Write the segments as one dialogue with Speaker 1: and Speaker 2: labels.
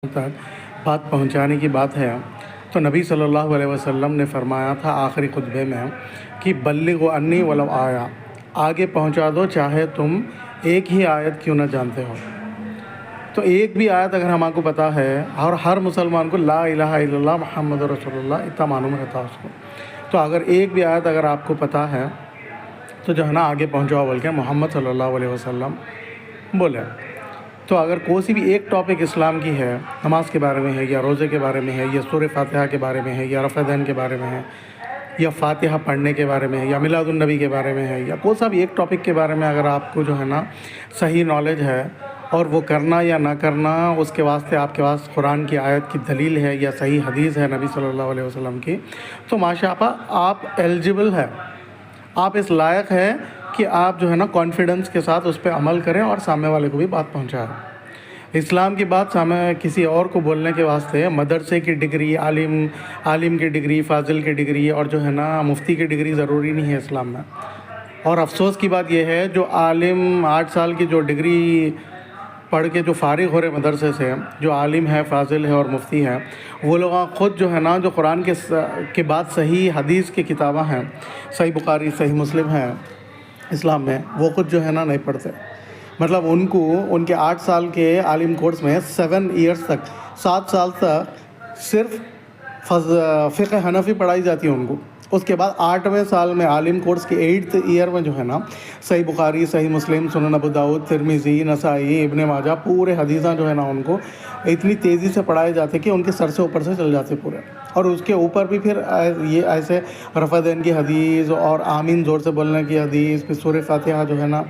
Speaker 1: تک بات پہنچانے کی بات ہے تو نبی صلی اللہ علیہ وسلم نے فرمایا تھا آخری خطبے میں کہ بلغوا انی ولو آیا، آگے پہنچا دو چاہے تم ایک ہی آیت کیوں نہ جانتے ہو۔ تو ایک بھی آیت اگر ہم کو پتہ ہے اور ہر مسلمان کو لا الہ الا اللہ محمد رسول اللہ اتنا معلوم رہتا اس کو، تو اگر ایک بھی آیت اگر آپ کو پتہ ہے تو جو ہے نا آگے پہنچاؤ بول کے محمد صلی اللہ علیہ وسلم بولے۔ تو اگر کوئی سی بھی ایک ٹاپک اسلام کی ہے، نماز کے بارے میں ہے یا روزے کے بارے میں ہے یا سورہ فاتحہ کے بارے میں ہے یا رفع دین کے بارے میں ہے یا فاتحہ پڑھنے کے بارے میں ہے یا میلاد النبی کے بارے میں ہے یا کوئی سا بھی ایک ٹاپک کے بارے میں اگر آپ کو جو ہے نا صحیح نالج ہے اور وہ کرنا یا نہ کرنا اس کے واسطے آپ کے پاس قرآن کی آیت کی دلیل ہے یا صحیح حدیث ہے نبی صلی اللہ علیہ وسلم کی، تو ماشاء اللہ آپ ایلیجبل ہے، آپ اس لائق ہے کہ آپ جو ہے نا کانفیڈنس کے ساتھ اس پہ عمل کریں اور سامنے والے کو بھی بات پہنچائیں۔ اسلام کی بات سامنے کسی اور کو بولنے کے واسطے مدرسے کی ڈگری، عالم کی ڈگری، فاضل کی ڈگری اور جو ہے نا مفتی کی ڈگری ضروری نہیں ہے اسلام میں۔ اور افسوس کی بات یہ ہے جو عالم 8 سال کی جو ڈگری پڑھ کے جو فارغ ہو رہے مدرسے سے، جو عالم ہے، فاضل ہے اور مفتی ہے، وہ لوگ خود جو ہے نا جو قرآن کے بعد صحیح حدیث کی کتابیں ہیں، صحیح بخاری، صحیح مسلم ہے اسلام میں، وہ خود جو ہے نا نہیں پڑھتے۔ مطلب ان کو ان کے 8 سال کے عالم کورس میں 7 سال تک صرف فقہ حنفی پڑھائی جاتی ہے ان کو، اس کے بعد 8ویں سال میں عالم کورس کے 8th ایئر میں جو ہے نا صحیح بخاری، صحیح مسلم، سنن ابو داؤد، ترمذی، نسائی، ابن ماجہ پورے حدیثاں جو ہے نا ان کو اتنی تیزی سے پڑھائے جاتے کہ ان کے سر سے اوپر سے چل جاتے پورے، اور اس کے اوپر بھی پھر یہ ایسے رفع دین کی حدیث اور آمین زور سے بولنے کی حدیث، پھر سورہ فاتحہ جو ہے نا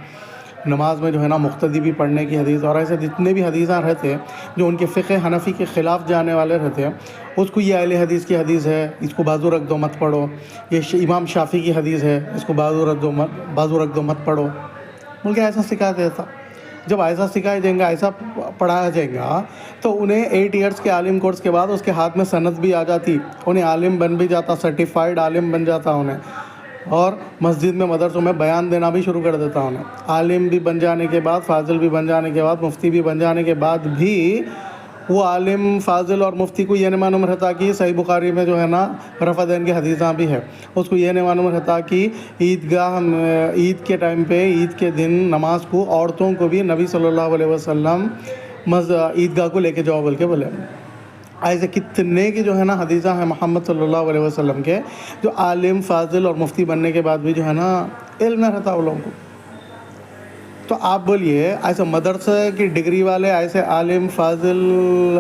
Speaker 1: نماز میں جو ہے نا مقتدی بھی پڑھنے کی حدیث، اور ایسے جتنے بھی حدیثاں رہتے جو ان کے فقہ حنفی کے خلاف جانے والے رہتے ہیں، اس کو یہ اہل حدیث کی حدیث ہے، اس کو بازو رکھ دو مت پڑھو، یہ امام شافعی کی حدیث ہے، اس کو بازو رکھ دو مت پڑھو، بلکہ ایسا سکھا دیتا۔ جب ایسا سکھایا جائے گا، ایسا پڑھایا جائے گا تو انہیں 8 ایئرس کے عالم کورس کے بعد اس کے ہاتھ میں سند بھی آ جاتی، انہیں عالم بن بھی جاتا، سرٹیفائیڈ عالم بن جاتا انہیں، اور مسجد میں مدرسوں میں بیان دینا بھی شروع کر دیتا انہیں۔ عالم بھی بن جانے کے بعد، فاضل بھی بن جانے کے بعد، مفتی بھی بن جانے کے بعد بھی وہ عالم، فاضل اور مفتی کو یہ نہیں معلوم رہتا کہ صحیح بخاری میں جو ہے نا رفع دین کی حدیثاں بھی ہے، اس کو یہ نہیں معلوم رہتا کہ عید کے ٹائم پہ، عید کے دن نماز کو عورتوں کو بھی نبی صلی اللہ علیہ وسلم عیدگاہ کو لے کے جاؤ بول کے بولے۔ ایسے کتنے کی جو ہے نا حدیثاں ہیں محمد صلی اللہ علیہ وسلم کے، جو عالم، فاضل اور مفتی بننے کے بعد بھی جو ہے نا علم نہ رہتا وہ لوگوں کو۔ تو آپ بولیے ایسے مدرسے کی ڈگری والے، ایسے عالم، فاضل